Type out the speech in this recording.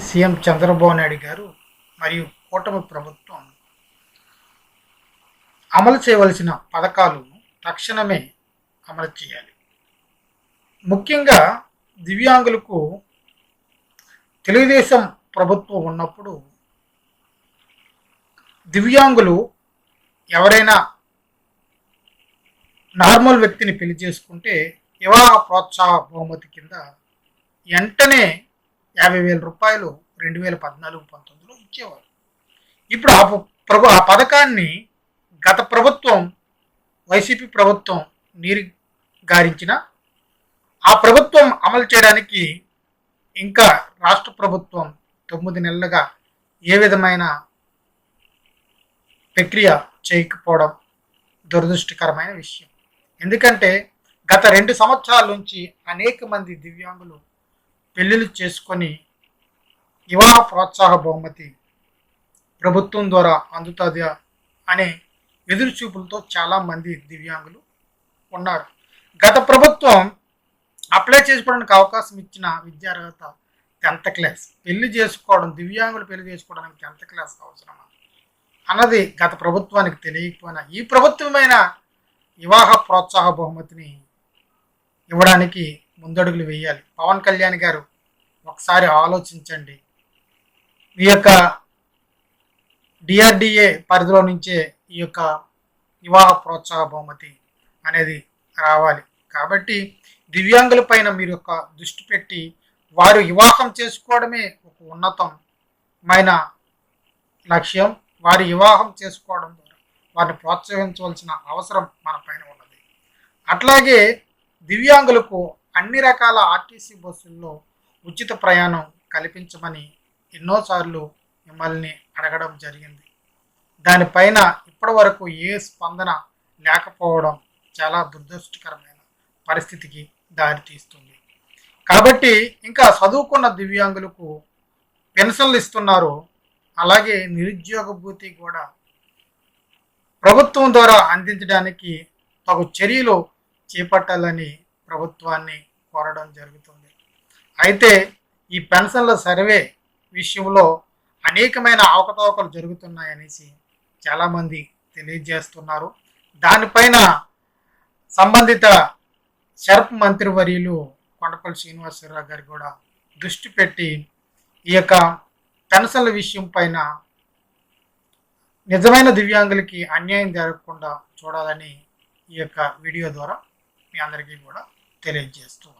CM Chandrababu Naidu గారు మరియు కూటమి ప్రభుత్వం అమలు చేయవలసిన పథకాలను తక్షణమే అమలు చేయాలి. ముఖ్యంగా దివ్యాంగులకు తెలుగుదేశం ప్రభుత్వం ఉన్నప్పుడు దివ్యాంగులు ఎవరైనా నార్మల్ వ్యక్తిని పెళ్లి చేసుకుంటే వివాహ ప్రోత్సాహ బహుమతి కింద వెంటనే 50,000 రూపాయలు 2014-19లో ఇచ్చేవారు. ఇప్పుడు ఆ పథకాన్ని గత ప్రభుత్వం వైసీపీ ప్రభుత్వం గారించిన ఆ ప్రభుత్వం అమలు చేయడానికి ఇంకా రాష్ట్ర ప్రభుత్వం 9 నెలలుగా ఏ విధమైన ప్రక్రియ చేయకపోవడం దురదృష్టకరమైన విషయం. ఎందుకంటే గత 2 సంవత్సరాల నుంచి అనేక మంది దివ్యాంగులు పెళ్లిళ్ళు చేసుకొని వివాహ ప్రోత్సాహ బహుమతి ప్రభుత్వం ద్వారా అందుతుంది అనే ఎదురు చూపులతో చాలామంది దివ్యాంగులు ఉన్నారు. గత ప్రభుత్వం అప్లై చేసుకోవడానికి అవకాశం ఇచ్చిన విద్యార్హత 10th క్లాస్. పెళ్లి చేసుకోవడం, దివ్యాంగులు పెళ్లి చేసుకోవడానికి 10th క్లాస్ అవసరమా అన్నది గత ప్రభుత్వానికి తెలియకపోయినా ఈ ప్రభుత్వమైన వివాహ ప్రోత్సాహ బహుమతిని ఇవ్వడానికి ముందడుగులు వేయాలి. పవన్ కళ్యాణ్ గారు ఒకసారి ఆలోచించండి. ఈ యొక్క డిఆర్డిఏ పరిధిలో నుంచే ఈ యొక్క వివాహ ప్రోత్సాహ బహుమతి అనేది రావాలి. కాబట్టి దివ్యాంగుల పైన మీరు యొక్క దృష్టి పెట్టి వారు వివాహం చేసుకోవడమే ఒక ఉన్నతమైన లక్ష్యం. వారి వివాహం చేసుకోవడం ద్వారా వారిని ప్రోత్సహించవలసిన అవసరం మన పైన ఉన్నది. అట్లాగే దివ్యాంగులకు అన్ని రకాల ఆర్టీసీ బస్సుల్లో ఉచిత ప్రయాణం కల్పించమని ఎన్నోసార్లు మిమ్మల్ని అడగడం జరిగింది. దానిపైన ఇప్పటి వరకు ఏ స్పందన లేకపోవడం చాలా దురదృష్టకరమైన పరిస్థితికి దారితీస్తుంది. కాబట్టి ఇంకా చదువుకున్న దివ్యాంగులకు పెన్షన్లు ఇస్తున్నారు. అలాగే నిరుద్యోగ భృతి కూడా ప్రభుత్వం ద్వారా అందించడానికి తగు చర్యలు చేపట్టాలని ప్రభుత్వాన్ని కోరడం జరుగుతుంది. అయితే ఈ పెన్షన్ల సర్వే విషయంలో అనేకమైన అవకతవకలు జరుగుతున్నాయనేసి చాలామంది తెలియజేస్తున్నారు. దానిపైన సంబంధిత షర్ప్ మంత్రివర్యులు కొండపల్లి శ్రీనివాసరావు గారు కూడా దృష్టి పెట్టి ఈ యొక్క పెన్షన్ల విషయం పైన నిజమైన దివ్యాంగులకి అన్యాయం జరగకుండా చూడాలని ఈ యొక్క వీడియో ద్వారా మీ అందరికీ కూడా తెలియజేస్తున్నాను.